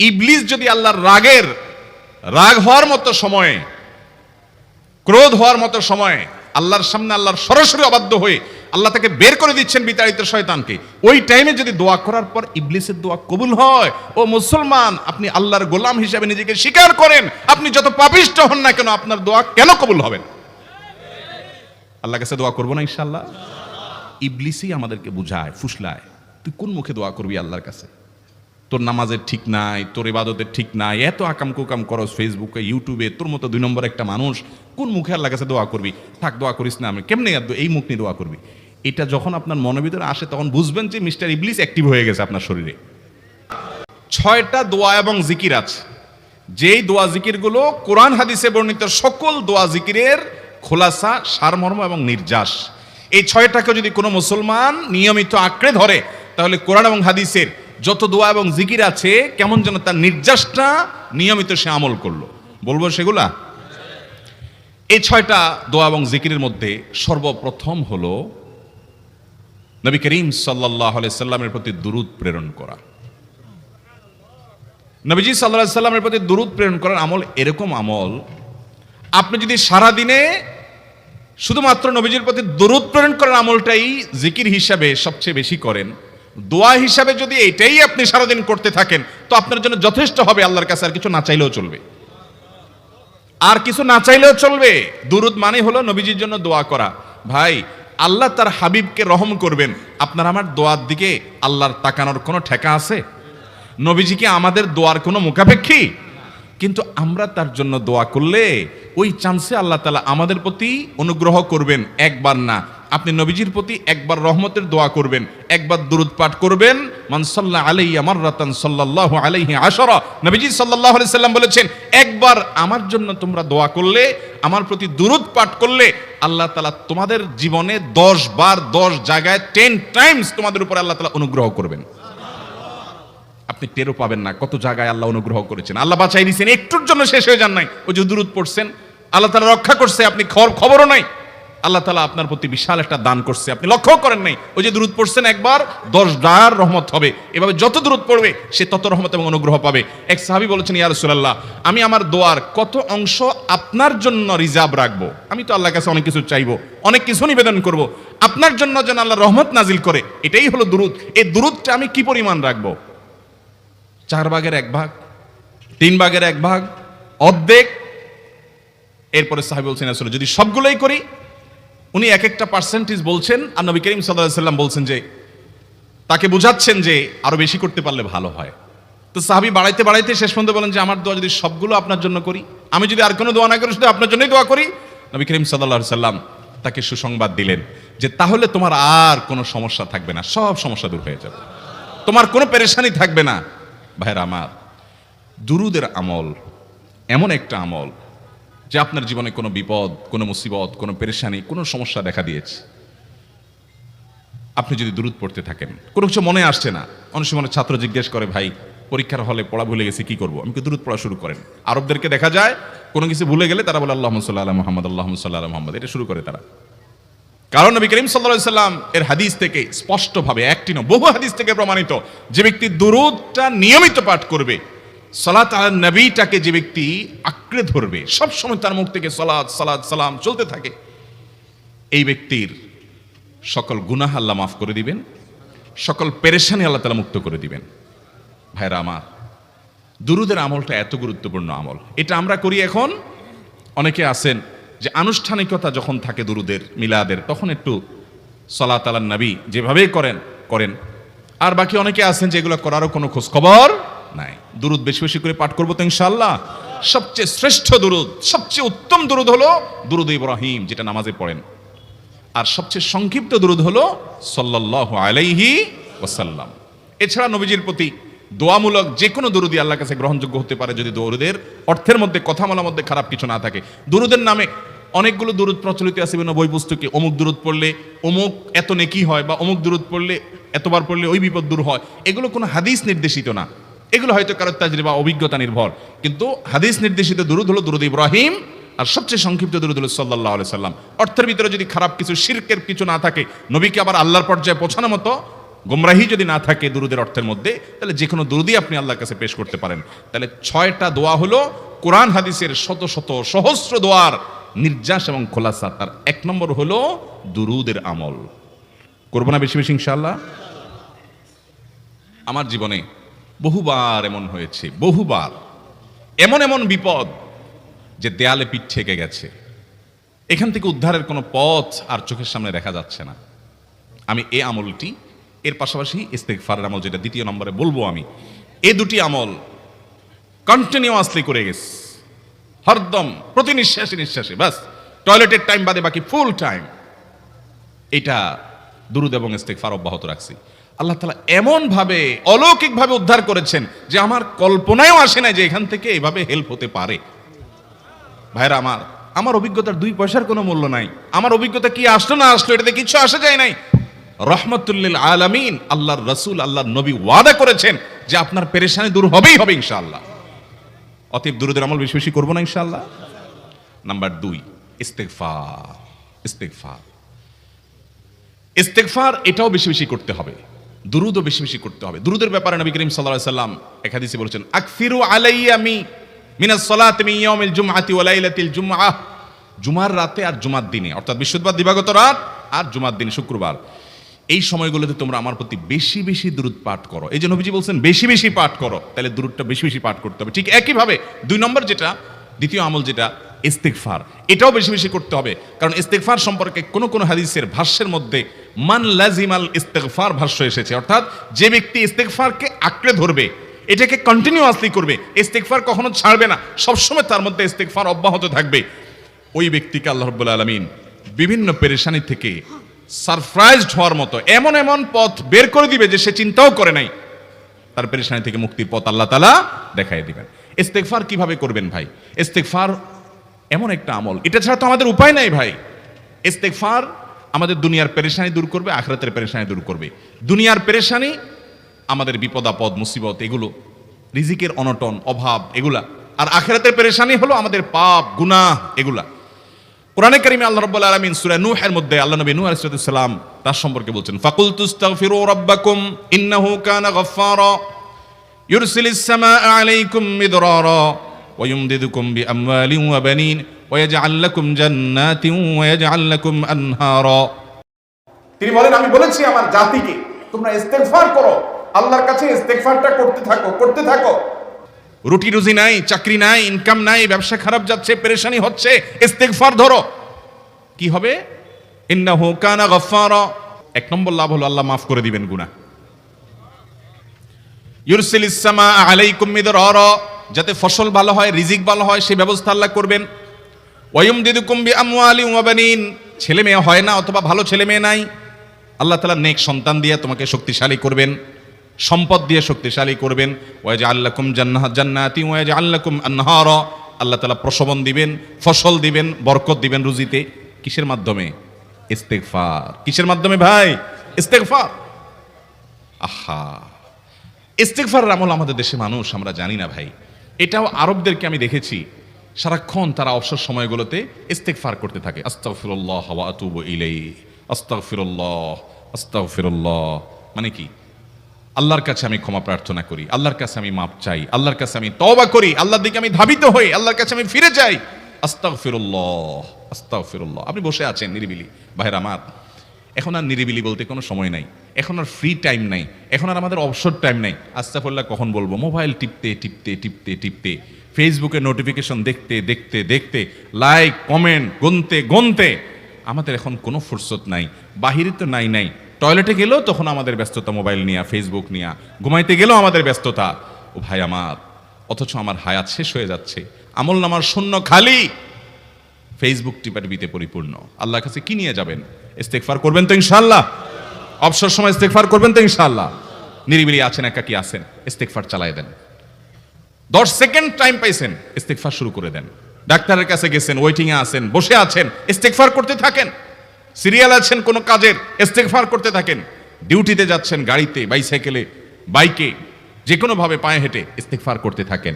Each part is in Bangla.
ইবলিস যদি আল্লাহর রাগ হওয়ার মতো সময়ে, ক্রোধ হওয়ার মতো সময়ে আল্লাহর সামনে আল্লাহর সরাসরি অবাধ্য হয়ে আল্লাহ তাকে বের করে দিচ্ছেন বিতাড়িত শয়তানকে, ওই টাইমে যদি দোয়া করার পর ইবলিসের দোয়া কবুল হয়, ও মুসলমান আপনি আল্লাহর গোলাম হিসেবে নিজেকে স্বীকার করেন, আপনি যত পাপিষ্ঠ হন না কেন আপনার দোয়া কেন কবুল হবে না? আল্লাহর কাছে দোয়া করবো না ইনশাআল্লাহ? ইবলিসই আমাদেরকে বুঝায়, ফুসলায়, তুই কোন মুখে দোয়া করবি আল্লাহর কাছে? তোর নামাজের ঠিক নাই, তোর ইবাদতের ঠিক নাই, এত আকাম কুকাম করস ফেসবুকে ইউটিউবে, তোর মতো 2 নম্বর একটা মানুষ, কোন মুখে আল্লাহর কাছে দোয়া করবি? থাক, দোয়া করিস না, আমি কেমনে এই মুখ নিয়ে দোয়া করবি? এটা যখন আপনার মনের ভিতরে আসে তখন বুঝবেন যে মিস্টার ইবলিস অ্যাক্টিভ হয়ে গেছে আপনার শরীরে। 6টা দোয়া এবং জিকির আছে, যেই দোয়া জিকিরগুলো কোরআন হাদিসে বর্ণিত সকল দোয়া জিকিরের খোলাসা, সারমর্ম এবং নির্যাস। এই 6টাকে যদি কোনো মুসলমান নিয়মিত আঁকড়ে ধরে তাহলে কোরআন এবং হাদিসের যত দোয়া এবং জিকির আছে কেমন যেন তার নির্যাসটা নিয়মিত সে আমল করলো। বলবো সেগুলা? এই 6টা দোয়া এবং জিকিরের মধ্যে সর্বপ্রথম হলো নবী করিম সাল্লাল্লাহু আলাইহি সাল্লামের প্রতি দুরূদ প্রেরণ করা। নবীজি সাল্লাল্লাহু আলাইহি সাল্লামের প্রতি দুরূদ প্রেরণ করার আমল এরকম আমল, আপনি যদি সারা দিনে শুধুমাত্র নবীজির প্রতি দুরূদ প্রেরণ করার আমলটাই জিকির হিসাবে সবচেয়ে বেশি করেন, দোয়া হিসাবে যদি এটাই আপনি সারাদিন করতে থাকেন তো আপনার জন্য যথেষ্ট হবে আল্লাহর কাছে। আর কিছু না চাইলেও চলবে, আর কিছু না চাইলেও চলবে। দুরূদ মানে হলো নবীজির জন্য দোয়া করা। ভাই, আল্লাহ তার হাবিবকে রহম করবেন, আপনার আমার দোয়ার দিকে আল্লাহর তাকানোর কোনো ঠেকা আছে? নবীজি কি আমাদের দোয়ার কোনো মুখাপেক্ষী? কিন্তু আমরা তার জন্য দোয়া করলে ওই চান্সে আল্লাহ তাআলা আমাদের প্রতি অনুগ্রহ করবেন। একবার না, আপনি নবীজির প্রতি একবার রহমতের দোয়া করবেন, একবার দুরূদ পাঠ করবেন, মান সাল্লা আলাইয়া মাররাতান সাল্লাল্লাহু আলাইহি আশরা। নবীজি সাল্লাল্লাহু আলাইহি সাল্লাম বলেছেন, একবার আমার জন্য তোমরা দোয়া করলে, আমার প্রতি দুরূদ পাঠ করলে আল্লাহ তাআলা তোমাদের জীবনে 10 বার 10 জায়গায় 10 টাইমস তোমাদের উপর আল্লাহ তাআলা অনুগ্রহ করবেন। আপনি টেরও পাবেন না কত জায়গায় আল্লাহ অনুগ্রহ করেছেন, আল্লাহ বাঁচাই দিয়েছেন, একটুর জন্য শেষ হয়ে যান নাই। ওই যে দুরূদ পড়ছেন, আল্লাহ তাআলা রক্ষা করছে, আপনি খবরও নাই। আল্লাহ তাআলা আপনার প্রতি বিশাল একটা দান করছে, আপনি লক্ষ্য করেন নাই। ওই যে দুরূদ পড়ছেন একবার 10 বার রহমত হবে। এভাবে যত দুরূদ পড়বে সে তত রহমত এবং অনুগ্রহ পাবে। এক সাহাবী বলেছেন, ইয়া রাসূলুল্লাহ, আমি আমার দোয়ার কত অংশ আপনার জন্য রিজার্ভ রাখবো? আমি তো আল্লাহর কাছে অনেক কিছু চাইবো, অনেক কিছু নিবেদন করব, আপনার জন্য যেন আল্লাহ রহমত নাজিল করে, এটাই হলো দুরূদ। এই দুরূদটা আমি কি পরিমাণ রাখবো? 4 ভাগের 1 ভাগ, 3 ভাগের 1 ভাগ, অর্ধেক? এরপরে সাহাবী বলছেন, আসলে যদি সবগুলোই করি, উনি এক একটা পার্সেন্টেজ বলছেন, আর নবী করিম সাল্লাল্লাহু আলাইহি সাল্লাম বলছেন যে তাকে বুঝাচ্ছেন যে আরো বেশি করতে পারলে ভালো হয়। তো সাহাবী বাড়াইতে বাড়াইতে শেষ পর্যন্ত বলেন যে আমার দোয়া যদি সবগুলো আপনার জন্য করি, আমি যদি আর কোনো দোয়া না করি শুধু আপনার জন্যই দোয়া করি, নবী করিম সাল্লাল্লাহু আলাইহি সাল্লাম তাকে সুসংবাদ দিলেন যে তাহলে তোমার আর কোনো সমস্যা থাকবে না, সব সমস্যা দূর হয়ে যাবে, তোমার কোনো পেরেশানি থাকবে না। ভাইরা আমার, দুরূদের আমল এমন একটা আমল যে আপনার জীবনে কোনো বিপদ, কোনো মুসিবত, কোনো পেরেশানি, কোনো সমস্যা দেখা দিয়েছে, আপনি যদি দুরূদ পড়তে থাকেন, কোনো কিছু মনে আসছে না, অনেক সময় ছাত্র জিজ্ঞেস করে, ভাই পরীক্ষার হলে পড়া ভুলে গেছি, কি করবো? আমি দুরূদ পড়া শুরু করেন। আরবদেরকে দেখা যায় কোনো কিছু ভুলে গেলে তারা বলে আল্লাহুম্মা সাল্লি আলা মুহাম্মদ, আল্লাহুম্মা সাল্লি আলা মুহাম্মদ, এটা শুরু করে তারা। কারণ নবী করিম সাল্লাল্লাহু আলাইহি সাল্লাম এর হাদিস থেকে স্পষ্টভাবে, একটি নয় বহু হাদিস থেকে প্রমাণিত, যে ব্যক্তি দুরূদটা নিয়মিত পাঠ করবে, সালাত আলা নবীটাকে যে ব্যক্তি আঁকড়ে ধরবে, সব সময় তার মুখ থেকে সালাত সালাত সালাম চলতে থাকে, এই ব্যক্তির সকল গুনাহ আল্লাহ মাফ করে দিবেন, সকল পেরেশানি আল্লাহ তাআলা মুক্ত করে দিবেন। ভাইরা আমার, দুরূদের আমলটা এত গুরুত্বপূর্ণ আমল, এটা আমরা করি এখন। অনেকে আছেন যে আনুষ্ঠানিকতা যখন থাকে দুরূদের, মিলাদের, তখন একটু সালাত আলা নবী যেভাবে করেন। আর বাকি অনেকে আছেন যে এগুলো করারও কোনো খোঁজ খবর নাই। দুরূদ বেশি বেশি করে পাঠ করবো তো ইনশাআল্লাহ। সবচেয়ে শ্রেষ্ঠ দুরূদ, সবচেয়ে উত্তম দুরূদ হলো দুরূদ ইব্রাহিম, যেটা নামাজে পড়েন। আর সবচেয়ে সংক্ষিপ্ত দুরূদ হলো সাল্লাল্লাহু আলাইহি ওয়াসাল্লাম। এছাড়া নবীজির প্রতি দোয়ামূলক যে কোনো দুরূদই আল্লাহর কাছে গ্রহণযোগ্য হতে পারে, যদি দুরূদের অর্থের মধ্যে, কথা বলার মধ্যে খারাপ কিছু না থাকে। দুরূদের নামে অনেকগুলো দুরূদ প্রচলিত আছে বিভিন্ন বই পুস্তকে, অমুক দুরূদ পড়লে অমুক এত নেকি হয়, বা অমুক দুরূদ পড়লে এতবার পড়লে ওই বিপদ দূর হয়। এগুলো কোনো হাদিস নির্দেশিত না, এগুলো হয়তো কারো তাজরিবা, অভিজ্ঞতা নির্ভর। কিন্তু হাদিস নির্দেশিত দুরূদ হলো দুরূদ ইব্রাহিম, আর সবচেয়ে সংক্ষিপ্ত দুরূদ হলো সাল্লাল্লাহু আলাইহি সাল্লাম। অর্থের ভিতরে যদি খারাপ কিছু, শিরকের কিছু না থাকে, নবীকে আবার আল্লাহর পর্যায়ে পৌঁছানোর মতো গোমরাহি যদি না থাকে দুরুদের অর্থের মধ্যে, তাহলে যে কোনো দুরুদই আপনি আল্লাহর কাছে পেশ করতে পারেন। তাহলে 6টা দোয়া হলো কোরআন হাদিসের শত শত সহস্র দোয়ার নির্যাস এবং খোলাসা। তার 1 নম্বর হলো দুরুদের আমল। করবো না বেশি বেশি ইনশাআল্লাহ? আমার জীবনে বহুবার এমন হয়েছে, বহুবার এমন এমন বিপদ যে দেয়ালে পিঠ ঠেকে গেছে, এখান থেকে উদ্ধারের কোনো পথ আর চোখের সামনে দেখা যাচ্ছে না। আমি এই আমলটি, এর পাশাপাশি ইস্তেগফারের আমল যেটা 2 নম্বরে বলবো আমি, এই দুটি আমল কন্টিনিউয়াসলি করে গেছি, হরদম প্রতি নিঃশ্বাসে নিঃশ্বাসে, বাস টয়লেটের টাইম বাদে বাকি ফুল টাইম এটা দুরুদ এবং ইস্তেগফার অব্যাহত রাখছি। আল্লাহ তাআলা এমন ভাবে অলৌকিক ভাবে উদ্ধার করেছেন যে আমার কল্পনায়ও আসে না যে এখান থেকে এভাবে হেল্প হতে পারে। ভাইরা আমার অভিজ্ঞতার 2 পয়সার কোনো মূল্য নাই। আমার অভিজ্ঞতা কি আসলো না আসলো এটাতে কিছু আসা যায় নাই। রহমতুল্লিল আলামিন আল্লাহর রাসূল আল্লাহর নবী ওয়াদা করেছেন যে আপনার পেরেশানি দূর হবেই হবে ইনশাআল্লাহ। অতএব দুরুদের আমল বেশি বেশি করবো না ইনশাআল্লাহ। নাম্বার 2, ইস্তেগফার। ইস্তেগফার ইস্তেগফার এটাও বেশি বেশি করতে হবে, দুরুদও বেশি বেশি করতে হবে। দুরুদের ব্যাপারে নবী করিম সাল্লাল্লাহু আলাইহি সাল্লাম এক হাদিসে বলেছেন, আকসিরু আলাইয়া মিনাস সালাতি মিন ইয়াউমিল জুমআতি ওয়া লাইলাতিল জুমআহ। জুমার রাতে আর জুমার দিনে, অর্থাৎ বৃহস্পতিবার দিবাগত রাত আর জুমার দিন শুক্রবার, এই সময়গুলোতে তোমরা আমার প্রতি বেশি বেশি দুরুদ পাঠ করো। এই যে নবীজি বলছেন বেশি বেশি পাঠ করো, তাহলে দুরুদটা বেশি বেশি পাঠ করতে হবে। ঠিক একইভাবে 2 নম্বর যেটা, দ্বিতীয় আমল যেটা ইস্তেগফার, এটাও বেশি বেশি করতে হবে। কারণ ইস্তেগফার সম্পর্কে কোন কোন হাদিসের ভাষ্যের মধ্যে মান লাজিমাল ইস্তেগফার ভাষ্য এসেছে, অর্থাৎ যে ব্যক্তি ইস্তেগফারকে আঁকড়ে ধরবে, এটাকে কন্টিনিউয়াসলি করবে, ইস্তেগফার কখনো ছাড়বে না, সবসময় তার মধ্যে ইস্তেগফার অব্যাহত থাকবে, ওই ব্যক্তিকে আল্লাহ রাব্বুল আলামিন বিভিন্ন পেরেশানি থেকে সারপ্রাইজড হওয়ার মতো এমন এমন পথ বের করে দিবে যে সে চিন্তাও করে নাই, তার পেরেশানি থেকে মুক্তির পথ আল্লাহ তাআলা দেখায় দিবেন। ইস্তেগফার কিভাবে করবেন ভাই? ইস্তেগফার এমন একটা আমল, এটা ছাড়া তো আমাদের উপায় নাই ভাই। ইস্তেগফার আমাদের দুনিয়ার পেরেশানি দূর করবে, আখিরাতের পেরেশানি দূর করবে। দুনিয়ার পেরেশানি আমাদের বিপদ আপদ মুসিবত, এগুলো রিজিকের অনটন অভাব এগুলা, আর আখিরাতের পেরেশানি হলো আমাদের পাপ গুনাহ এগুলা। কোরআনে কারিমে আল্লাহ রাব্বুল আলামিন সূরা নূহের মধ্যে আল্লাহ নবী নূহ আলাইহিস সালাম তার সম্পর্কে বলছেন, ফাকুলতুস্তাগফিরু রাব্বাকুম ইন্নাহু কানা গাফফারা ইউরসিলিস সামাআ আলাইকুম মিদরারা ওয়া ইউমদিদুকুম বিআমওয়ালিন ওয়া বানিন ওয়া ইয়াজআল লাকুম জান্নাতিন ওয়া ইয়াজআল লাকুম আনহারা। তিনি বলেন, আমি বলেছি আমার জাতিকে তোমরা ইস্তেগফার করো, আল্লাহর কাছে ইস্তেগফারটা করতে থাকো। রুটি রুজি নাই, চাকরি নাই, ইনকাম নাই, ব্যবসা খারাপ যাচ্ছে, পেরেশানি হচ্ছে, ইস্তেগফার ধরো, কি হবে? ইন্নাহু কানা গাফফারা। 1 নম্বর লাভ হলো আল্লাহ মাফ করে দিবেন গুনাহ। ইউরসিলিস সামাআ আলাইকুম মিদরারা, যাতে ফসল ভালো হয়, রিজিক ভালো হয়, সেই ব্যবস্থা আল্লাহ করবেন। ওয়া ইউমদিদুকুম বিআমওয়ালিন ওয়া বানিন, ছেলে মেয়ে হয় না অথবা ভালো ছেলে মেয়ে নাই, আল্লাহ তাআলা নেক সন্তান দিয়ে তোমাকে শক্তিশালী করবেন, সম্পদ দিয়ে শক্তিশালী করবেন। ওয়া ইয়াজআল লাকুম জান্নাতি ওয়া ইয়াজআল লাকুম আনহারা, আল্লাহ তাআলা প্রসবন দিবেন, ফসল দিবেন, বরকত দিবেন রুজিতে। কিসের মাধ্যমে? ইস্তেগফার। কিসের মাধ্যমে ভাই? ইস্তেগফার। আহা, ইস্তেগফারের আমল আমাদের দেশে মানুষ আমরা জানি না ভাই। এটাও আরবদেরকে আমি দেখেছি সারাক্ষণ তারা অবসর সময়গুলোতে ইস্তেগফার করতে থাকে, আস্তাগফিরুল্লাহ ওয়া আতুবু ইলাইহি, আস্তাগফিরুল্লাহ আস্তাগফিরুল্লাহ। মানে কি? আল্লাহর কাছে আমি ক্ষমা প্রার্থনা করি, আল্লাহর কাছে আমি মাপ চাই, আল্লাহর কাছে আমি তওবা করি, আল্লাহর দিকে আমি ধাবিত হই, আল্লাহর কাছে আমি ফিরে যাই, আস্তাগফিরুল্লাহ আস্তাগফিরুল্লাহ। আপনি বসে আছেন নিরিবিলি, ভাইরা আমার, এখন আর নিরিবিলি বলতে কোনো সময় নাই, এখন আর ফ্রি টাইম নাই, এখন আর আমাদের অবসর টাইম নাই। আস্তাগফিরুল্লাহ কখন বলবো? মোবাইল টিপতে টিপতে টিপতে টিপতে, ফেসবুকে নোটিফিকেশন দেখতে দেখতে দেখতে, লাইক কমেন্ট গুনতে গুনতে আমাদের এখন কোনো ফুরসত নাই। বাহিরে তো নাই, টয়লেটে গেলেও তখন আমাদের ব্যস্ততা মোবাইল নিয়ে, ফেসবুক নিয়ে, ঘুমাইতে গেলেও আমাদের ব্যস্ততা। ও ভাই আমার, অথচ আমার হায়াত শেষ হয়ে যাচ্ছে, আমল নামার শূন্য খালি, ফেসবুক টিপাটিপিতে পরিপূর্ণ। আল্লাহর কাছে কি নিয়ে যাবেন? ইস্তেগফার করবেন তো ইনশাআল্লাহ? অবসর সময় ইস্তেগফার করবেন তো ইনশাআল্লাহ? নিরিবিলি আছেন, একাকী আছেন, ইস্তেগফার চালায় দেন। 10 সেকেন্ড টাইম পাইছেন, ইস্তেগফার শুরু করে দেন। ডাক্তারের কাছে গেছেন, ওয়েটিং এ আছেন, বসে আছেন, ইস্তেগফার করতে থাকেন। সিরিয়াল আছেন কোন কাজের, ইস্তেগফার করতে থাকেন। ডিউটিতে যাচ্ছেন, গাড়িতে, বাইসাইকেলে, বাইকে, যে কোনো ভাবে পায়ে হেঁটে ইস্তেগফার করতে থাকেন।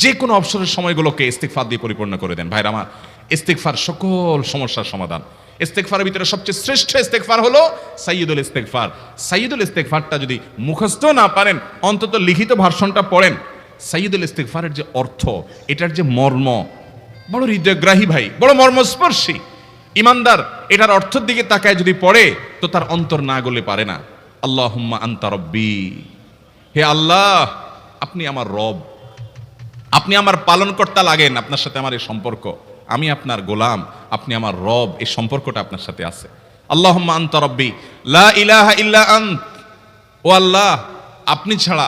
যে কোনো অবসরের সময়গুলোকে ইস্তেগফার দিয়ে পরিপূর্ণ করে দেন। ভাইরা আমার, ইস্তেগফার সকল সমস্যার সমাধান। ইস্তেগফারের ভিতরে সবচেয়ে শ্রেষ্ঠ ইস্তেগফার হলো সাইয়্যিদুল ইস্তেগফার। সাইয়্যিদুল ইস্তেগফারটা যদি মুখস্থ না পারেন, অন্তত লিখিত ভার্সনটা পড়েন। সাইয়্যিদুল ইস্তেগফারের যে অর্থ, এটার যে মর্ম, বড় হৃদয়গ্রাহী ভাই, বড় মর্মস্পর্শী। ইমানদার এটার অর্থের দিকে তাকায় যদি পড়ে, তো তার অন্তর না গলে পারে না। আল্লাহুম্মা আনতা রব্বি, হে আল্লাহ আপনি আমার রব, আপনি আমার পালনকর্তা লাগেন। আপনার সাথে আমার এই সম্পর্ক, আমি আপনার গোলাম, আপনি আমার রব, এই সম্পর্কটা আপনার সাথে আছে। আল্লাহুম্মা আনতা রব্বি লা ইলাহা ইল্লা আন্ত, ও আল্লাহ আপনি ছাড়া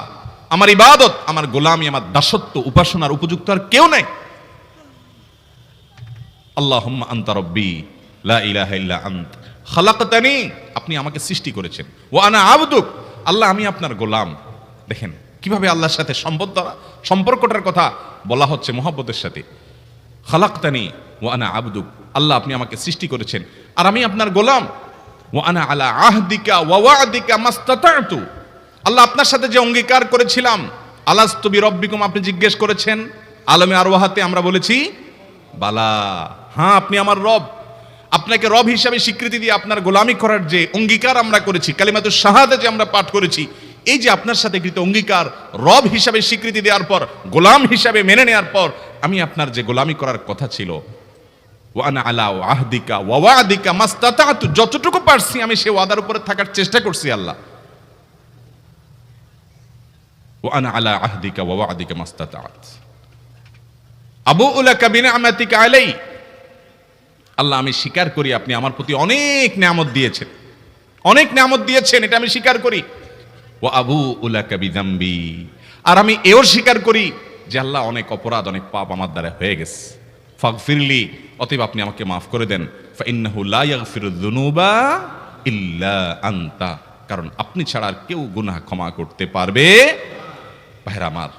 আমার ইবাদত, আমার গোলামি, আমার দাসত্ব, উপাসনার উপযুক্ত আর কেউ নাই। আল্লাহুম্মা আনতা রব্বি লা ইলাহা ইল্লা আন্ত খালাকতানি, আপনি আমাকে সৃষ্টি করেছেন। ওয়া আনা আবদুক, আল্লাহ আমি আপনার গোলাম। দেখেন কিভাবে আল্লাহর সাথে সম্পর্কটার কথা বলা হচ্ছে মুহাব্বতের সাথে। খালাকতানি ওয়া আনা আবদুক, আল্লাহ আপনি আমাকে সৃষ্টি করেছেন আর আমি আপনার গোলাম। ওয়া আনা আলা আহদিকা ওয়া ওয়া'দিকা মাস্তাতা'তু, আল্লাহ আপনার সাথে যে অঙ্গীকার করেছিলাম, আলাস্তু বিরব্বিকুম, আপনি জিজ্ঞেস করেছেন আলমে আরওয়াহাতে আমরা বলেছি বালা, হ্যাঁ আপনি আমার রব। আপনাকে রব হিসাবে স্বীকৃতি দিয়ে আপনার গোলামি করার যে অঙ্গীকার আমরা করেছি, কালিমাতুশ শাহাদা যে আমরা পাঠ করেছি, এই যে আপনার সাথে কৃত অঙ্গীকার, রব হিসাবে স্বীকৃতি দেওয়ার পর, গোলাম হিসাবে মেনে নেওয়ার পর, আমি আপনার যে গোলামি করার কথা ছিল, ওয়া আনা আলা আহদিকা ওয়া ওয়া'দিকা মাস্তাতা'তু, যতটুকু পারছি আমি সেই ওয়াদার উপরে থাকার চেষ্টা করছি আল্লাহ। ওয়া আনা আলা আহদিকা ওয়া ওয়া'দিকা মাস্তাতা'ত আবুউ লাকা বিনি'মাতিকা আলাই, আল্লাহ আমি স্বীকার করি আপনি আমার প্রতি অনেক নিয়ামত দিয়েছেন, অনেক নিয়ামত দিয়েছেন, এটা আমি স্বীকার করি। ওয়া আবুউ লাকা বিযামবি, আর আমি এও স্বীকার করি যে আল্লাহ অনেক অপরাধ, অনেক পাপ আমার দ্বারা হয়ে গেছে। ফাগফিরলি, অতএব আপনি আমাকে মাফ করে দেন। ফাইন্নাহু লা ইয়াগফিরুয যুনুবা ইল্লা আনতা, কারণ আপনি ছাড়া আর কেউ গুনাহ ক্ষমা করতে পারবে। ভাইরা আমার,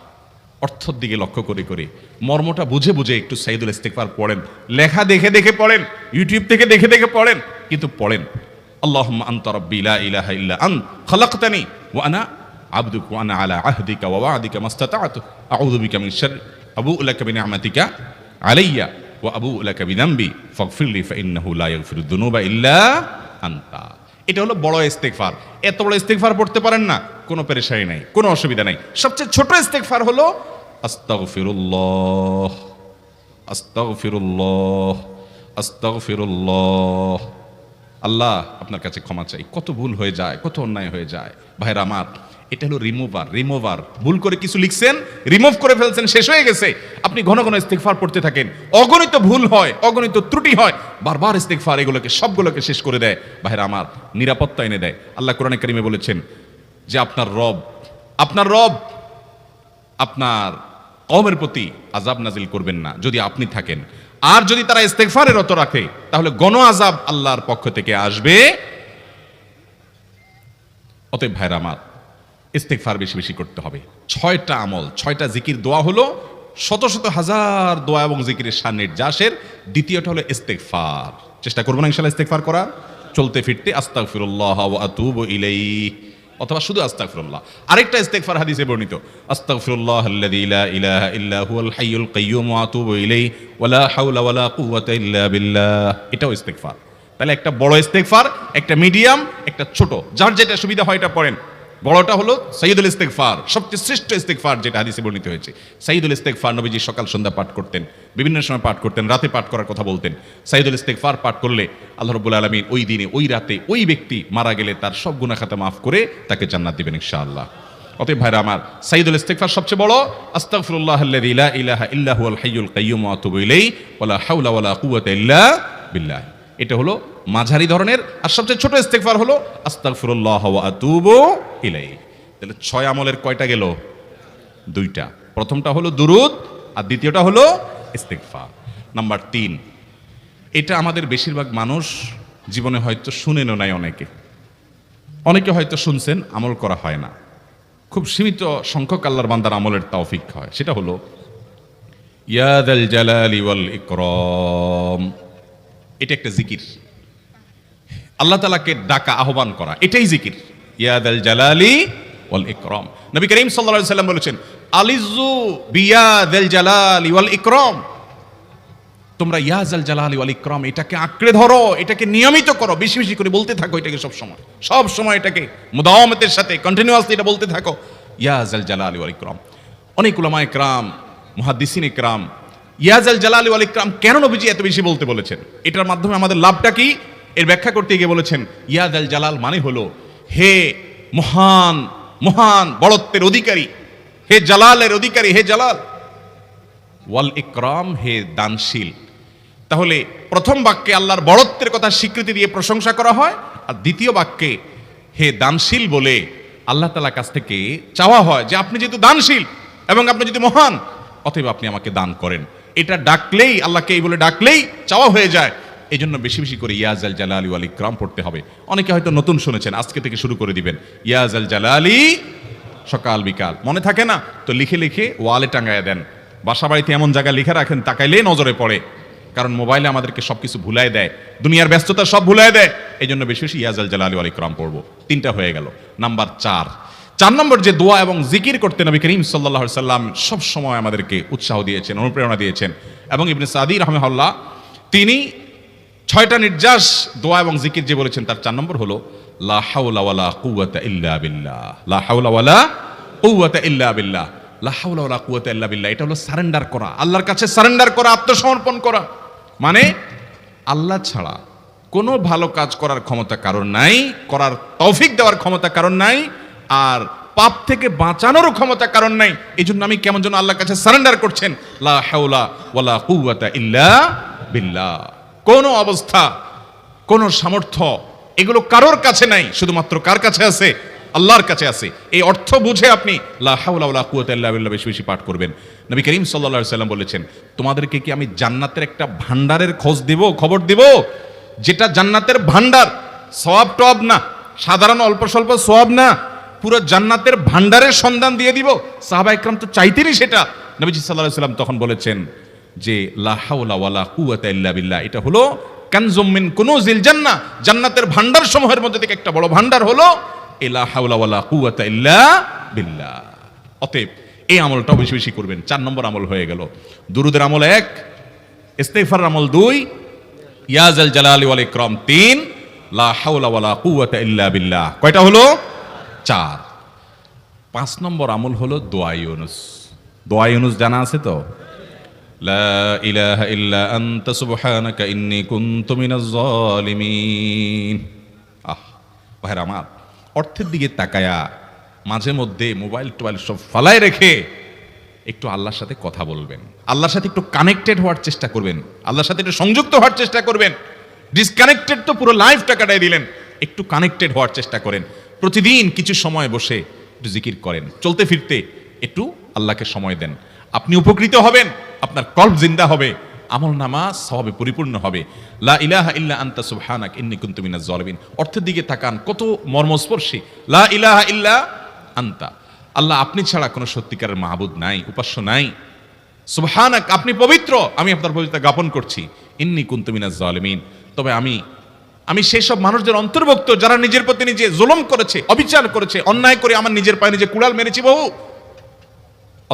অর্থের দিকে লক্ষ্য করে করে মর্মটা বুঝে বুঝে একটু সাইয়্যিদুল ইস্তিগফার পড়েন। লেখা দেখে দেখে পড়েন, ইউটিউব থেকে দেখে দেখে পড়েন, কিন্তু পড়েন। আল্লাহুম্মা আনতা রাব্বি লা ইলাহা ইল্লা আন্ত খালাকতানি ওয়া আনা আবদুকা ওয়া আনা আলা আহদিকা ওয়া ওয়া'দিকা মাস্তাতা'তু আউযু বিকা মিন শাররি আবুউ লাকা বিনি'মাতিকা আলাইয়া ওয়া আবুউ লাকা বিযামবি ফাগফিরলি ফাইন্নাহু লা ইয়াগফিরুয যুনুবা ইল্লা আনতা। এটা হলো বড় ইস্তেগফার। এত বড় ইস্তেগফার পড়তে পারেন না, কোনো পেরেশানি নাই, কোনো অসুবিধা নাই। সবচেয়ে ছোট ইস্তেগফার হলো আস্তাগফিরুল্লাহ আস্তাগফিরুল্লাহ আস্তাগফিরুল্লাহ। আল্লাহ আপনার কাছে ক্ষমা চাই, কত ভুল হয়ে যায়, কত অন্যায় হয়ে যায়। ভাইরা আমার, এটা হলো রিমুভার। ভুল করে কিছু লিখছেন, রিমুভ করে ফেলছেন, শেষ হয়ে গেছে। আপনি ঘন ঘন ইস্তেগফার পড়তে থাকেন, অগণিত ভুল হয়, অগণিত ত্রুটি হয়, বারবার ইস্তেগফার এগুলোকে সবগুলোকে শেষ করে দেয়। ভাইরা আমার, নিরাপত্তা এনে দেয়। আল্লাহ কোরআনে কারিমে বলেছেন যে আপনার রব আপনার কওমের প্রতি আযাব নাজিল করবেন না যদি আপনি থাকেন, আর যদি তারা ইস্তেগফারে রত রাখে তাহলে গণ আযাব আল্লাহর পক্ষ থেকে আসবে। অতএব ভাইরা আমার, ইস্তেগফার বেশি বেশি করতে হবে। 6টা আমল, 6টা জিকির, দোয়া হলো শত শত হাজার দোয়া এবং জিকিরের সান্নিধ্যাসের। দ্বিতীয়টা হলো ইস্তেগফার। চেষ্টা করব না ইনশাআল্লাহ ইস্তেগফার করার, চলতে ফিরতে আস্তাগফিরুল্লাহ ওয়া আতুবু ইলাইহি, অথবা শুধু আস্তাগফিরুল্লাহ। আরেকটা ইস্তেগফার হাদিসে বর্ণিত, আস্তাগফিরুল্লাহাল্লাযী লা ইলাহা ইল্লা হুয়াল হাইয়ুল কাইয়্যুম ওয়া আতুবু ইলাইহি ওয়া লা হাওলা ওয়া লা কুওয়াতা ইল্লা বিল্লাহ। এটাও ইস্তেগফার। তাহলে একটা বড় ইস্তেগফার, একটা মিডিয়াম, একটা ছোট, যার যেটা সুবিধা হয় এটা পড়েন। বড়টা হলো সাইয়্যিদুল ইস্তিগফার, সবচেয়ে শ্রেষ্ঠ ইস্তিগফার যেটা হাদিসে বর্ণিত হয়েছে। সাইয়্যিদুল ইস্তিগফার নবীজি সকাল সন্ধ্যা পাঠ করতেন, বিভিন্ন সময় পাঠ করতেন, রাতে পাঠ করার কথা বলতেন। সাইয়্যিদুল ইস্তিগফার পাঠ করলে আল্লাহ রাব্বুল আলামিন ওই দিনে, ওই রাতে, ওই ব্যক্তি মারা গেলে তার সব গুনাহ খাতা মাফ করে তাকে জান্নাত দিবেন ইনশাআল্লাহ। অতএব ভাইরা আমার, সাইয়্যিদুল ইস্তিগফার সবচেয়ে বড়। আস্তাগফিরুল্লাহাল্লাযী লা ইলাহা ইল্লা হুয়াল হাইয়ুল কাইয়্যুম ওয়া আতুবু ইলাইহি ওয়া লা হাওলা ওয়া লা কুওয়াতা ইল্লা বিল্লাহ। এটা হলো মাঝারি ধরনের। আর সবচেয়ে ছোট ইস্তিগফার হলো আস্তাগফিরুল্লাহ ওয়া আতুবু ইলাইহি। তাহলে 6 আমলের কয়টা গেল? 2টা। প্রথমটা হলো দুরুদ, আর দ্বিতীয়টা হলো ইস্তিগফার। নাম্বার 3, এটা আমাদের বেশিরভাগ মানুষ জীবনে হয়তো শুনেনও নাই, অনেকে হয়তো শুনছেন, আমল করা হয় না। খুব সীমিত সংখ্যক আল্লাহর বান্দার আমলের তৌফিক হয়। সেটা হলো ইয়া যাল জালালি ওয়াল ইকরাম। এটা একটা জিকির, আল্লাহ তাআলাকে ডাকা, আহ্বান করা, এটাই জিকির। ইয়া যাল জালালি ওয়াল ইকরাম। নবী করিম সাল্লাল্লাহু আলাইহি সাল্লাম বলেছেন, আলিযু বিয়া যাল জালালি ওয়াল ইকরাম, তোমরা ইয়া জাল জালালি ওয়াল ইকরাম এটাকে আঁকড়ে ধরো, এটাকে নিয়মিত করো, বেশি বেশি করে বলতে থাকো এটাকে সব সময় এটাকে মুদাওয়ামাতের সাথে কন্টিনিউয়াসলি এটা বলতে থাকো, ইয়া জাল জালালি ওয়াল ইকরাম। অনেক উলামায়ে কেরাম, মুহাদ্দিসিনে কেরাম ইয়া জাল জালালি ওয়াল ইকরাম কেন নবীজি এত বেশি বলতে বলেছেন, এটার মাধ্যমে আমাদের লাভটা কি, এর ব্যাখ্যা করতে গিয়ে বলেছেন ইয়া জাল জালাল মানে হলো হে মহান মহান বড়ত্বের অধিকারী, হে জালালের অধিকারী, হে জালাল, ওয়াল ইকরাম হে দানশীল। তাহলে প্রথম বাক্যে আল্লাহর বড়ত্বের কথা স্বীকৃতি দিয়ে প্রশংসা করা হয়, আর দ্বিতীয় বাক্যে হে দানশীল বলে আল্লাহ তাআলার কাছ থেকে চাওয়া হয় যে আপনি যেহেতু দানশীল এবং আপনি যদি মহান, অতএব আপনি আমাকে দান করেন। এটা ডাকলেই, আল্লাহকে এই বলে ডাকলেই চাওয়া হয়ে যায়। এই জন্য বেশি বেশি করে ইয়া জাল জালালি ওয়াল ইকরাম পড়তে হবে। অনেকে হয়তো নতুন শুনেছেন, আজকে থেকে শুরু করে দিবেন ইয়া জাল জালালি, সকাল বিকাল মনে থাকে না তো লিখে লিখে ওয়ালে টাঙ্গায় দেন, বাসা বাড়িতে এমন জায়গায় লিখে রাখেন তাকাইলেই নজরে পড়ে, কারণ মোবাইলে আমাদেরকে সবকিছু ভুলাই দেয়, দুনিয়ার ব্যস্ততা সব ভুলাই দেয়। এই জন্য বেশি বেশি ইয়া জাল জালালি ওয়াল ইকরাম পড়বো। 3টা হয়ে গেল। নাম্বার 4 নম্বর যে দোয়া এবং জিকির করতে নবী করিম সাল্লাল্লাহু আলাইহি সাল্লাম সব সময় আমাদেরকে উৎসাহ দিয়েছেন, অনুপ্রেরণা দিয়েছেন। এবং ইবনে সাদি রাহিমাহুল্লাহ তিনি 6টা নির্যাস দোয়া এবং জিকির যে বলেছেন তার 4 নম্বর হলো লা হাওলা ওয়ালা কুওয়াতা ইল্লা বিল্লাহ, লা হাওলা ওয়ালা কুওয়াতা ইল্লা বিল্লাহ, লা হাওলা ওয়ালা কুওয়াতা ইল্লা বিল্লাহ। এটা হলো সারেন্ডার করা, আল্লাহর কাছে সারেন্ডার করা, আত্মসমর্পণ করা। মানে আল্লাহ ছাড়া কোনো ভালো কাজ করার ক্ষমতা কারণ নাই, করার তৌফিক দেওয়ার ক্ষমতা কারণ নাই, আর পাপ থেকে বাঁচানোরও ক্ষমতা কারণ নাই। এই জন্য আমি কেমন যেন আল্লাহর কাছে সারেন্ডার করছেন, লা হাওলা ওয়ালা কুওয়াতা ইল্লা বিল্লাহ। কোন অবস্থা, কোন সামর্থ্য এগুলো কারোর কাছে নাই, শুধুমাত্র কার কাছে আছে? আল্লাহর কাছে আছে। এই অর্থ বুঝে আপনি লা হাওলা ওয়ালা কুওয়াতা ইল্লা বিল্লাহ বেশি বেশি পাঠ করবেন। নবী করিম সাল্লাল্লাহু আলাইহি সাল্লাম বলেছেন, তোমাদেরকে কি আমি জান্নাতের একটা ভান্ডারের খবর দিব, যেটা জান্নাতের ভান্ডার, সওয়াব টব না, সাধারণ অল্প স্বল্প সওয়াব না, পুরো জান্নাতের ভান্ডারের সন্ধান দিয়ে দিব। সাহাবা ইকরাম তো চাইতেনই সেটা। নবীজি সাল্লাল্লাহু আলাইহি সাল্লাম তখন বলেছেন যে লা হাওলা ওয়ালা কুওয়াতা ইল্লা বিল্লাহ, এটা হলো কানজুম মিন কুনুজিল জান্নাহ, জান্নাতের ভান্ডার সমূহের মধ্যে থেকে একটা বড় ভান্ডার হলো লা হাওলা ওয়ালা কুওয়াতা ইল্লা বিল্লাহ। অতএব এই আমলটাও বেশি বেশি করবেন। 4 নম্বর আমল হয়ে গেল। দুরুদের আমল 1, ইস্তিগফার আমল 2, ইয়া জাল জালালি ওয়াল ইকরাম 3, লা হাওলা ওয়ালা কুওয়াতা ইল্লা বিল্লাহ। কয়টা হলো? 4। 5 নম্বর আমল হলো দোয়া ইউনুস। দোয়া ইউনুস জানা আছে তো? লা ইলাহা ইল্লা আনতা সুবহানাকা ইন্নী কুনতু মিনাজ জালিমিন। ভাইরা আমার, অর্থের দিকে তাকায়া মাঝে মধ্যে মোবাইল টোবাইল সব ফালায় রেখে একটু আল্লাহর সাথে কথা বলবেন, আল্লাহর সাথে একটু কানেক্টেড হওয়ার চেষ্টা করবেন, আল্লাহর সাথে একটু সংযুক্ত হওয়ার চেষ্টা করবেন। ডিসকানেক্টেড তো পুরো লাইফটা কাটাই দিলেন, একটু কানেক্টেড হওয়ার চেষ্টা করেন। প্রতিদিন কিছু সময় বসে একটু জিকির করেন, চলতে ফিরতে একটু আল্লাহকে সময় দেন। আপনি উপকৃত হবেন, আপনার কলব জিন্দা হবে, আমল নামা সওয়াবে পরিপূর্ণ হবে। লা ইলাহা ইল্লা আনতা সুবহানাক ইন্নী কুনতু মিনাজ জালিমিন। অর্থের দিকে তাকান, কত মর্মস্পর্শী। লা ইলাহা ইল্লা আনতা, আল্লাহ আপনি ছাড়া কোনো সত্যিকারের মাহবুদ নাই, উপাস্য নাই। সুবহানাক, আপনি পবিত্র, আমি আপনার পবিত্রতা জ্ঞাপন করছি। ইন্নী কুনতু মিনাজ জালিমিন, তবে আমি সেই সব মানুষদের অন্তর্ভুক্ত যারা নিজের প্রতি নিজে জুলুম করেছে, অবিচার করেছে, অন্যায় করে আমার নিজের পায়ে নিজে কুড়াল মেরেছি বহু।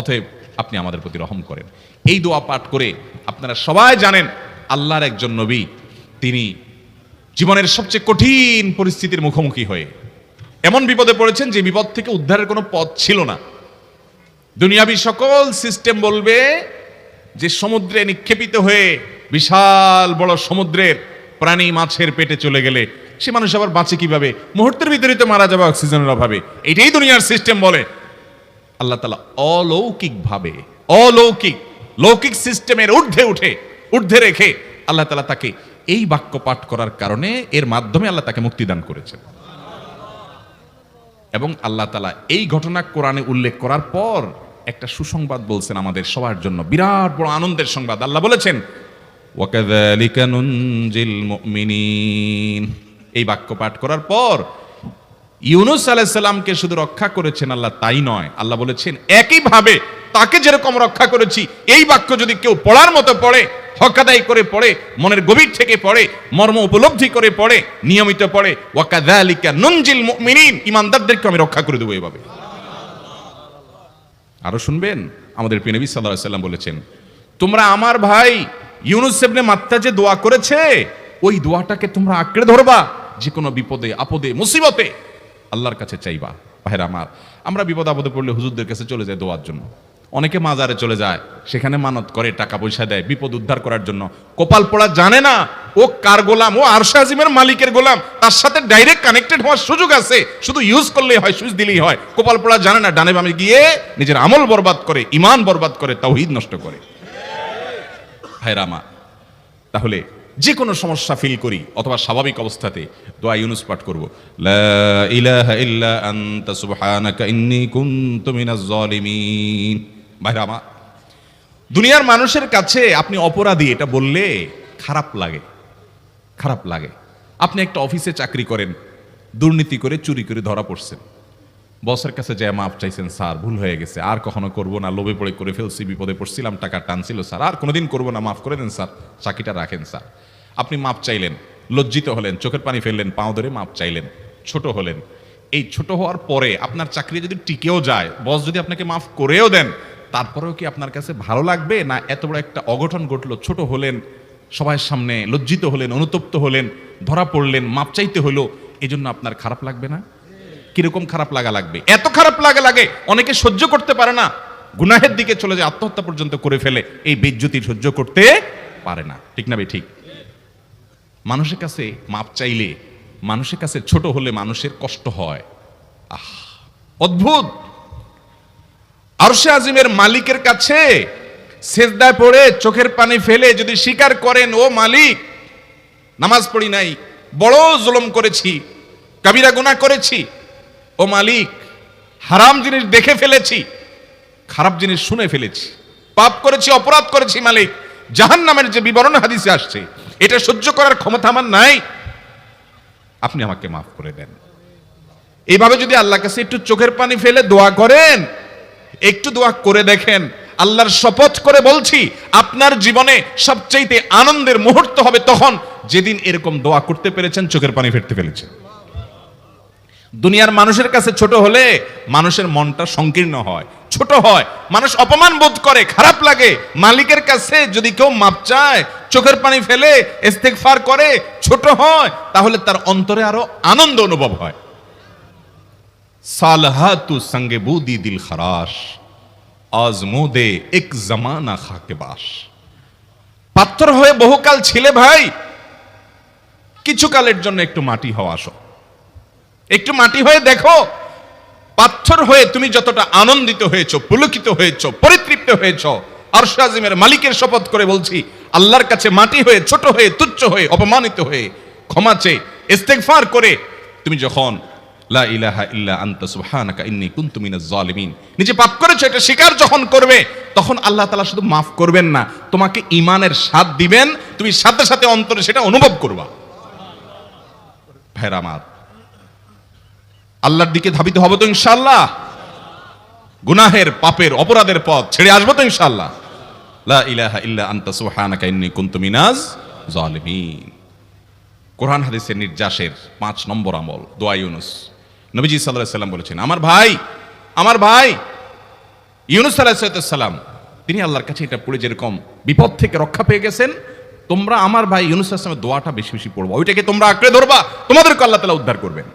অতএব আপনি আমাদের প্রতি রহম করেন। এই দোয়া পাঠ করে আপনারা সবাই জানেন আল্লাহর একজন নবী, তিনি জীবনের সবচেয়ে কঠিন পরিস্থিতির মুখোমুখি হয়ে এমন বিপদে পড়েছেন যে বিপদ থেকে উদ্ধারের কোনো পথ ছিল না। দুনিয়াবি সকল সিস্টেম বলবে যে সমুদ্রে নিক্ষেপিত হয়ে বিশাল বড় সমুদ্রের প্রাণী মাছের পেটে চলে গেলে সে মানুষ আবার বাঁচে কিভাবে? মুহূর্তের ভিতরে তো মারা যাবে অক্সিজেনের অভাবে। এটাই দুনিয়ার সিস্টেম বলে। আল্লাহ তাআলা অলৌকিকভাবে, লৌকিক সিস্টেমের ঊর্ধ্বে রেখে আল্লাহ তাআলা তাকে এই বাক্য পাঠ করার কারণে, এর মাধ্যমে আল্লাহ তাকে মুক্তি দান করেছেন। এবং আল্লাহ তাআলা এই ঘটনা কোরআনে উল্লেখ করার পর একটা সুসংবাদ বলছেন আমাদের সবার জন্য, বিরাট বড় আনন্দের সংবাদ। আল্লাহ বলেছেন ওয়াকাযালিকা নুনজিল মুমিনিন। এই বাক্য পাঠ করার পর ইউনুস আলাইহিস সালামকে শুধু রক্ষা করেছেন আল্লাহ, তাই নয়, আল্লাহ বলেছেন একইভাবে তাকে যেরকম রক্ষা করেছি, এই বাক্য যদি কেউ পড়ার মতো পড়ে, হক আদায় করে পড়ে, মনের গভীর থেকে পড়ে, মর্ম উপলব্ধি করে পড়ে, নিয়মিত পড়ে, ওয়াকাযালিকা নুনজিল মুমিনিন, ঈমানদারদেরকে আমি রক্ষা করে দেব এভাবে। আরো শুনবেন, আমাদের প্রিয় নবী সাল্লাল্লাহু আলাইহি ওয়াসাল্লাম বলেছেন, তোমরা আমার ভাই ইউনুস ইবনে মাত্তা যে দোয়া করেছে, ওই দোয়াটাকে তোমরা আঁকড়ে ধরবা, যে কোনো বিপদে আপদে মুসিবতে আল্লাহর কাছে চাইবা। ভাইরা আমার, আমরা বিপদ আপদে পড়লে হুজুরদের কাছে চলে যাই দোয়ার জন্য। অনেকে মাজারে চলে যায়, সেখানে মানত করে, টাকা পয়সা দেয় বিপদ উদ্ধার করার জন্য। কপাল পোড়া জানে না ও কার গোলাম, ও আরশ আজিমের মালিকের গোলাম, তার সাথে ডাইরেক্ট কানেক্টেড হওয়ার সুযোগ আছে, শুধু ইউজ করলেই হয়, সুইচ দিলেই হয়। কপাল পোড়া জানে না, ডানে বামে গিয়ে নিজের আমল বরবাদ করে, ইমান বরবাদ করে, তাওহীদ নষ্ট করে। ভাইরা আমার, তাহলে যে কোনো সমস্যা ফিল করি অথবা স্বাভাবিক অবস্থাতে দোয়া ইউনুস পাঠ করব, লা ইলাহা ইল্লা আনতা সুবহানাকা ইন্নী কুনতু মিনাজ জালিমিন। ভাইরা আমার, দুনিয়ার মানুষের কাছে আপনি অপরাধী এটা বললে খারাপ লাগে, খারাপ লাগে। আপনি একটা অফিসে চাকরি করেন, দুর্নীতি করে চুরি করে ধরা পড়ছেন, বসের কাছে যায় মাপ চাইছেন, স্যার ভুল হয়ে গেছে, আর কখনো করব না, লোভে পড়ে করে ফেলছি, বিপদে পড়ছিলাম, টাকা টানছিল স্যার, আর কোনোদিন করব না, মাফ করে দেন স্যার, চাকরিটা রাখেন স্যার। আপনি মাপ চাইলেন, লজ্জিত হলেন, চোখের পানি ফেললেন, পাও ধরে মাপ চাইলেন, ছোট হলেন। এই ছোট হওয়ার পরে আপনার চাকরি যদি টিকেও যায়, বস যদি আপনাকে মাফ করেও দেন, তারপরেও কি আপনার কাছে ভালো লাগবে? না এত বড় একটা অঘটন ঘটলো, ছোট হলেন, সবার সামনে লজ্জিত হলেন, অনুতপ্ত হলেন, ধরা পড়লেন, মাপ চাইতে হলো, এই জন্য আপনার খারাপ লাগবে না? কিরকম খারাপ লাগা লাগবে? এত খারাপ লাগা লাগে অনেকে সহ্য করতে পারে না, গুনাহের দিকে চলে যায়, আত্মহত্যা পর্যন্ত করে ফেলে, এই বেজ্জতি সহ্য করতে পারে না। ঠিক না ভাই? ঠিক। মানুষের কাছে মাপ চাইলে, মানুষের কাছে ছোট হলে মানুষের কষ্ট হয়। অদ্ভুত। আরশে আজিমের মালিকের কাছে সেজদায় পড়ে চোখের পানি ফেলে যদি স্বীকার করেন, ও মালিক, নামাজ পড়ি নাই, বড় জুলুম করেছি, কাবিরা গুনাহ করেছি, ও মালিক, হারাম জিনিস দেখে ফেলেছি, খারাপ জিনিস শুনে ফেলেছি, পাপ করেছি, অপরাধ করেছি মালিক, জাহান্নামের যে বিবরণ হাদিসে আসছে এটা সহ্য করার ক্ষমতা আমার নাই, আপনি আমাকে মাফ করে দেন। এইভাবে যদি আল্লাহর কাছে একটু চোখের পানি ফেলে দোয়া করেন, একটু দোয়া করে দেখেন, আল্লাহর শপথ করে বলছি, আপনার জীবনে সবচেয়ে আনন্দের মুহূর্ত হবে তখন যেদিন এরকম দোয়া করতে পেরেছেন, চোখের পানি ফেলতে পেরেছেন। দুনিয়ার মানুষের কাছে ছোট হলে মানুষের মনটা সংকীর্ণ হয়, ছোট হয়, মানুষ অপমান বোধ করে, খারাপ লাগে। মালিকের কাছে যদি কেউ মাপ চায়, চোখের পানি ফেলে, ইস্তেগফার করে, ছোট হয়, তাহলে তার অন্তরে আরো আনন্দ অনুভব হয়। সালহাতু সঙ্গে বুদি দিল খরাশ, আজমুদে এক জামানা খাকে বাস। পাথর হয়ে বহুকাল ছিলে ভাই, কিছু কালের জন্য একটু মাটি হওয়া আসো, একটু মাটি হয়ে দেখো, পাথর হয়ে তুমি যতটা আনন্দিত হয়েছো, পুলকিত হয়েছো, পরিতৃপ্ত হয়েছো, আরশ আজিমের মালিকের শপথ করে বলছি, আল্লাহর কাছে মাটি হয়ে, ছোট হয়ে, তুচ্ছ হয়ে, অপমানিত হয়ে, ক্ষমা চেয়ে, ইস্তেগফার করে তুমি যখন লা ইলাহা ইল্লা আনতা সুবহানাকা ইন্নী কুনতু মিনাজ জালিমিন, নিজে পাপ করেছো এটা স্বীকার যখন করবে, তখন আল্লাহ তাআলা শুধু মাফ করবেন না, তোমাকে ঈমানের স্বাদ দিবেন, তুমি সাথে সাথে অন্তরে সেটা অনুভব করবা। ভাইরা আমার, আল্লাহর দিকে ধাবিত হবে তো ইনশাআল্লাহ? গুনাহের, পাপের, অপরাধের পথ ছেড়ে আসবো তো ইনশাআল্লাহ? লা ইলাহা ইল্লা আনতা সুবহানাকা ইন্নী কুনতু মিনাজ জালিমিন। কোরআন হাদিসের নির্যাসের 5 নম্বর আমল দোয়া ইউনুস। নবীজি সাল্লাল্লাহু আলাইহি সাল্লাম বলেছেন, আমার ভাই ইউনুস আলাইহিস সালাম, তিনি আল্লাহর কাছে এটা পড়ে যেরকম বিপদ থেকে রক্ষা পেয়ে গেছেন, তোমরা আমার ভাই ইউনুস আলাইহিস সালামের দোয়াটা বেশি বেশি পড়বা, ওইটাকে তোমরা আঁকড়ে ধরবা, তোমাদেরকে আল্লাহ তাআলা উদ্ধার করবেন।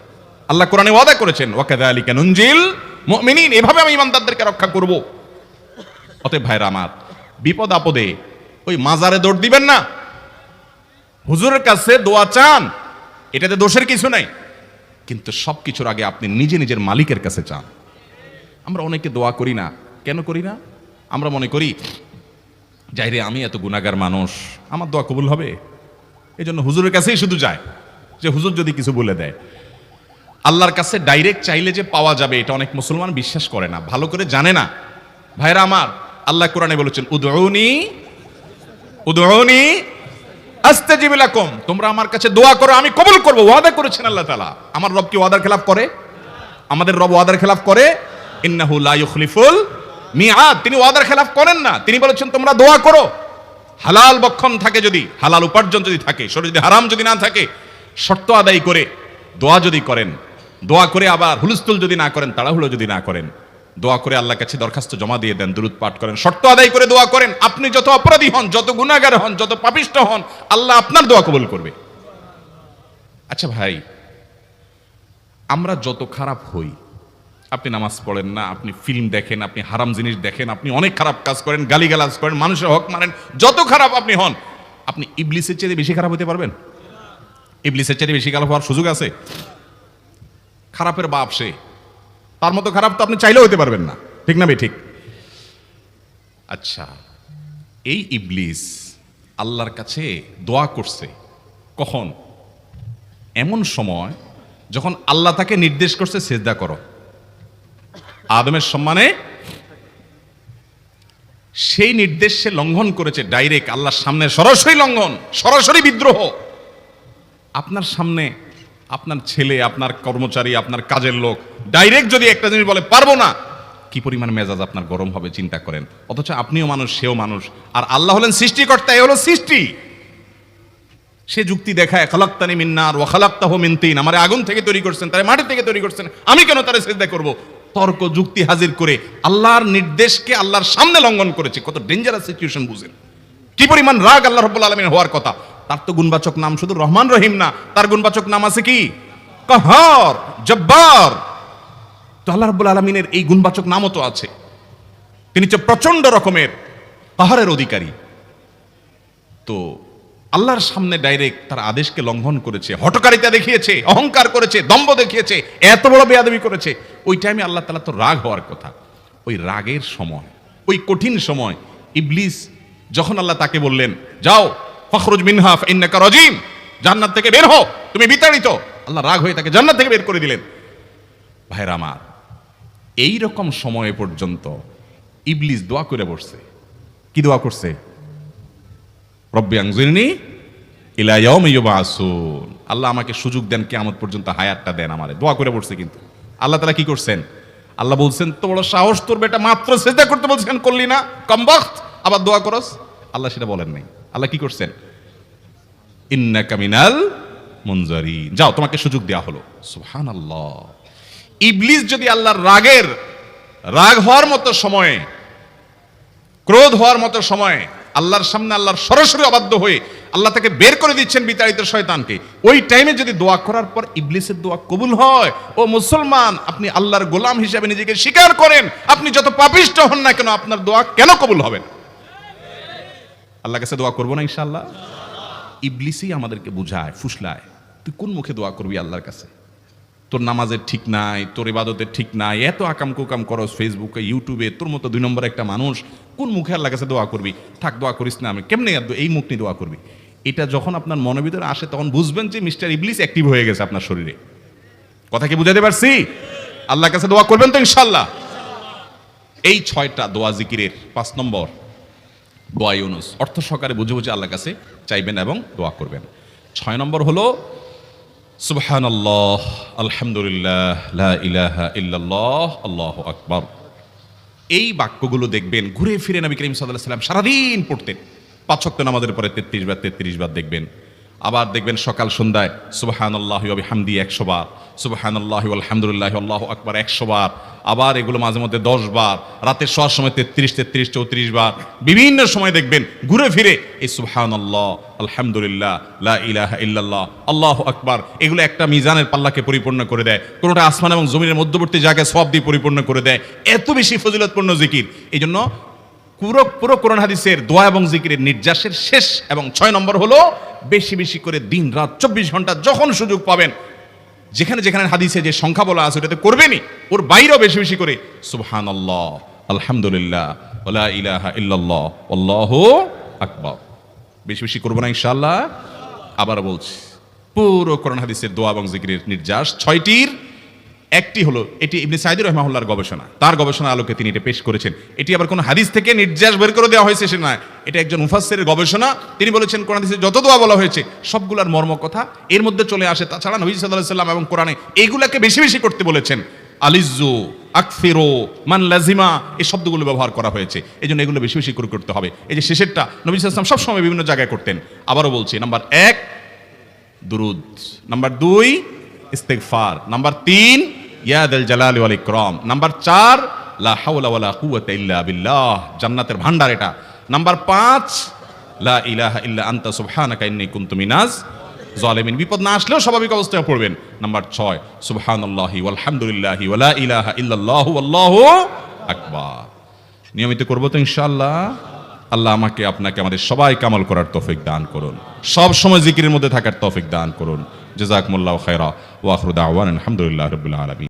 আল্লাহ কোরআনে ওয়াদা করেছেন, ওয়া কাযালিকা নুনজিল মুমিনিন, এভাবে আমি ইমানদারদেরকে রক্ষা করব। অতএব ভাইরা আমার, বিপদ আপদে ওই মাজারে দৌড় দিবেন না, হুজুরের কাছে দোয়া চান, এটাতে দোষের কিছু নাই, কিন্তু সবকিছুর আগে আপনি নিজে নিজের মালিকের কাছে চান। আমরা অনেকে দোয়া করি না, কেন করি না? আমরা মনে করি, যাই রে, আমি এত গুনাহগার মানুষ, আমার দোয়া কবুল হবে, এই জন্য হুজুরের কাছেই শুধু যায়, যে হুজুর যদি কিছু বলে দেয়। আল্লাহর কাছে ডাইরেক্ট চাইলে যে পাওয়া যাবে, এটা অনেক মুসলমান বিশ্বাস করে না, ভালো করে জানে না। ভাইরা আমার, আল্লাহ কোরআনে বলেছেন, উদউনি আস্তাজিব লাকুম, তোমরা আমার কাছে দোয়া করো, আমি কবুল করব। ওয়াদা করেছেন আল্লাহ তাআলা। আমার রব কি ওয়াদার খেলাফ করে? আমাদের রব ওয়াদার খেলাফ করে? ইন্নাহু লা ইউখলিফুল মিআদ, তিনি ওয়াদার খেলাফ করেন না। তিনি বলেছেন তোমরা দোয়া করো, হালাল বক্ষণ থাকে, যদি হালাল উপার্জন যদি থাকে, শরীরে যদি হারাম যদি না থাকে, শর্ত আদায় করে দোয়া যদি করেন, দোয়া করে আবার হুলস্থুল যদি না করেন, তাড়াহুড়ো যদি না করেন, দোয়া করে আল্লাহর কাছে দরখাস্ত জমা দিয়ে দেন, দুরূদ পাঠ করেন, শর্ত আদায় করে দোয়া করেন। আপনি যত অপরাধী হন, যত গুনাহগার হন, যত পাপিষ্ঠ হন, আল্লাহ আপনার দোয়া কবুল করবে। আচ্ছা ভাই, আমরা যত খারাপ হই, আপনি নামাজ পড়েন না, আপনি ফিল্ম দেখেন, আপনি হারাম জিনিস দেখেন, আপনি অনেক খারাপ কাজ করেন, গালিগালাজ করেন, মানুষের হক মারেন, যত খারাপ আপনি হন, আপনি ইবলিসের চেয়ে বেশি খারাপ হতে পারবেন? ইবলিসের চেয়ে বেশি খারাপ হওয়ার সুযোগ আছে? খারাপের বাপ সে, তার মতো খারাপ তো আপনি চাইলেও হতে পারবেন না, ঠিক না? ঠিক। আচ্ছা, এই ইবলিস আল্লাহর কাছে দোয়া করছে কখন? এমন সময় যখন আল্লাহ তাকে নির্দেশ করছে সিজদা করো আদমের সম্মানে। সেই নির্দেশ সে লঙ্ঘন করেছে ডাইরেক্ট আল্লাহর সামনে, সরাসরি লঙ্ঘন, সরাসরি বিদ্রোহ। আপনার সামনে আপনার ছেলে, আপনার কর্মচারী, আপনার কাজের লোক ডাইরেক্ট যদি একটা জিনিস বলে পারবো না, কি পরিমাণ মেজাজ আপনার গরম হবে চিন্তা করেন। অথচ আপনিও মানুষ, সেও মানুষ, আর আল্লাহ হলেন সৃষ্টিকর্তা, এ হলো সৃষ্টি। সে যুক্তি দেখায়, খালাক্তানি মিন নার ওয়া খালাক্তাহু মিন তিন, আমারে আগুন থেকে তৈরি করছেন, তারে মাটি থেকে তৈরি করছেন, আমি কেন তারে সিজদা করব? তর্ক যুক্তি হাজির করে আল্লাহর নির্দেশকে আল্লাহর সামনে লঙ্ঘন করেছে। কত ডেঞ্জারাস সিচুয়েশন বুঝেন, কি পরিমাণ রাগ আল্লাহ রাব্বুল আলামিন হওয়ার কথা। তার তো গুণবাচক নাম শুধু রহমান রহিম না, তার গুণবাচক নাম আছে কি? কাহার, জব্বার। তো আল্লাহ রাব্বুল আলামিনের এই গুণবাচক নামও তো আছে। তিনি হচ্ছে প্রচন্ড রকমের কাহারের অধিকারী। তো আল্লাহর সামনে ডাইরেক্ট তার আদেশকে লঙ্ঘন করেছে, হঠকারিতা দেখিয়েছে, অহংকার করেছে, দম্ভ দেখিয়েছে, এত বড় বেয়াদবি করেছে। ওই টাইমে আল্লাহ তাআলা তো রাগ হওয়ার কথা। ওই রাগের সময়, ওই কঠিন সময় ইবলিস যখন আল্লাহ তাকে বললেন, যাও ফখরুজ মিনহা ফাইন্নাকা রাজিম, জান্নাত থেকে বের হও, তুমি বিতাড়িত, আল্লাহ রাগ হয়ে তাকে জান্নাত থেকে বের করে দিলেন। ভাইরা আমার, এই রকম সময় পর্যন্ত ইবলিস দোয়া করে বসছে। কি দোয়া করছে? রব্বি আনজিরনি ইলা ইয়াউমি ইউবআসুন, আল্লাহ আমাকে সুযোগ দেন, কিয়ামত পর্যন্ত হায়াতটা দেন আমারে। দোয়া করে বসছে। কিন্তু আল্লাহ তাআলা কি করছেন? আল্লাহ বলছেন, তো বড় সাহস তোর বেটা, মাত্র সিজদা করতে বলছেন করলি না, কমবখত, আবার দোয়া করস? আল্লাহ সেটা বলেন নাই। আল্লাহ কি করছেন? ইন্নাকা মিনাল মুনজারিন, যাও তোমাকে সুযোগ দেওয়া হলো। সুবহানাল্লাহ। ইবলিস যদি আল্লাহর রাগ হওয়ার মতো সময়ে, ক্রোধ হওয়ার মতো সময়ে আল্লাহর সামনে আল্লাহর সরাসরি অবাধ্য হয়ে আল্লাহ তাকে বের করে দিচ্ছেন বিতাড়িত শয়তানকে, ওই টাইমে যদি দোয়া করার পর ইবলিসের দোয়া কবুল হয়, ও মুসলমান, আপনি আল্লাহর গোলাম হিসেবে নিজেকে স্বীকার করেন, আপনি যত পাপিষ্ঠ হন না কেন, আপনার দোয়া কেন কবুল হবে না? আল্লাহর কাছে দোয়া করবো না ইনশাআল্লাহ? ইবলিসই আমাদেরকে বুঝায়, ফুসলায়, তুই কোন মুখে দোয়া করবি আল্লাহর কাছে? তোর নামাজের ঠিক নাই, তোর ইবাদতের ঠিক নাই, এত আকাম কুকাম করস ফেসবুকে, ইউটিউবে, তোর মতো 2 নম্বর একটা মানুষ, কোন মুখে আল্লাহর কাছে দোয়া করবি? থাক, দোয়া করিস না, আমি কেমনে এই মুখ নিয়ে দোয়া করবি? এটা যখন আপনার মনের ভিতরে আসে, তখন বুঝবেন যে মিস্টার ইবলিস অ্যাক্টিভ হয়ে গেছে আপনার শরীরে। কথা কি বুঝাতে পারছি? আল্লাহর কাছে দোয়া করবেন তো ইনশাআল্লাহ? এই 6টা দোয়া জিকিরের 5 নম্বর দোয়া ইউনুস, অর্থ সহকারে বুঝে বুঝে আল্লাহর কাছে চাইবেন এবং দোয়া করবেন। 6 নম্বর হলো সুবহানাল্লাহ, আলহামদুলিল্লাহ, লা ইলাহা ইল্লাল্লাহ, আল্লাহু আকবার। এই বাক্যগুলো দেখবেন ঘুরে ফিরে নবী করিম সাল্লাল্লাহু আলাইহি ওয়াসাল্লাম সারাদিন পড়তেন। 5 ওয়াক্ত নামাজের পরে 33 বার দেখবেন। আবার দেখবেন সকাল সন্ধ্যায় সুবহানাল্লাহি ওয়া বিহামদিহি 100 বার, সুবহানাল্লাহি ওয়াল হামদুলিল্লাহি আল্লাহু আকবার 100 বার। আবার এগুলো মাঝে মধ্যে 10 বার, রাতে শোয়ার সময় 33, 34 বার। বিভিন্ন সময় দেখবেন ঘুরে ফিরে এই সুবহানাল্লাহ, আলহামদুলিল্লাহ, লা ইলাহা ইল্লাল্লাহ, আল্লাহু আকবার, এগুলো একটা মিজানের পাল্লাকে পরিপূর্ণ করে দেয়। কোনোটা আসমান এবং জমিনের মধ্যবর্তী জায়গায় সওয়াব দিয়ে পরিপূর্ণ করে দেয়। এত বেশি ফজিলতপূর্ণ জিকির। এইজন্য পুরো কোরআন হাদিসের দোয়া এবং জিকিরের নির্যাসের শেষ এবং 6 নম্বর হলো বেশি বেশি করে দিন রাত 24 ঘন্টা যখন সুযোগ পাবেন, যেখানে যেখানে হাদিসে যে সংখ্যা বলা আছে ওটাতে করবেনই, ওর বাইরেও বেশি বেশি করে সুবহানাল্লাহ, আলহামদুলিল্লাহ, ওয়া ইলাহা ইল্লাল্লাহ, আল্লাহু আকবার বেশি বেশি করব না ইনশাআল্লাহ। আবার বলছি, পুরো কোরআন হাদিসের দোয়া এবং জিকিরের নির্যাস 6টির একটি হলো, এটি ইবনে সাঈদী রাহিমাহুল্লাহর গবেষণা, তার গবেষণার আলোকে তিনি এটা পেশ করেছেন। এটি আবার কোনো হাদিস থেকে নির্যাস বের করে দেওয়া হয়েছে সে নয়, এটা একজন মুফাসসিরের গবেষণা। তিনি বলেছেন কোরআন হাদিসে যত দোয়া বলা হয়েছে সবগুলোর মর্ম কথা এর মধ্যে চলে আসে। তাছাড়া নবী সাল্লাল্লাহু আলাইহি ওয়াসাল্লাম এবং কোরআনে এইগুলাকে বেশি বেশি করতে বলেছেন। আলিজু, আকফিরু, মান লাজিমা, এই শব্দগুলো ব্যবহার করা হয়েছে। এই জন্য এগুলো বেশি বেশি করে করতে হবে। এই যে শেষেরটা নবী সাল্লাল্লাহু আলাইহি ওয়াসাল্লাম সবসময় বিভিন্ন জায়গায় করতেন। আবারও বলছি, নাম্বার 1 দুরুদ, নাম্বার 2 ইস্তিগফার, নাম্বার 3 ইয়াদাল জালালি ওয়াল ইকরাম, নাম্বার 4 লা হাওলা ওয়ালা কুওয়াতা ইল্লা বিল্লাহ, জান্নাতের ভান্ডার এটা। নাম্বার 5, লা ইলাহা ইল্লা আনতা সুবহানাকা ইন্নী কুনতু মিনাজ জালিমিন, বিপদ না আসলেও স্বাভাবিক অবস্থায় পড়বেন। নাম্বার 6, সুবহানাল্লাহি ওয়ালহামদুলিল্লাহি ওয়ালা ইলাহা ইল্লাল্লাহু আল্লাহু আকবার। নিয়মিত করব তো ইনশাআল্লাহ। আল্লাহ আমাকে আপনাকে আমাদের সবাইকে আমল করার তৌফিক দান করুন, সব সময় জিকিরের মধ্যে থাকার তৌফিক দান করুন। জাযাকুমুল্লাহু খায়রা ওয়া আখিরু দাওয়ানা আলহামদুলিল্লাহি রাব্বিল আলামিন।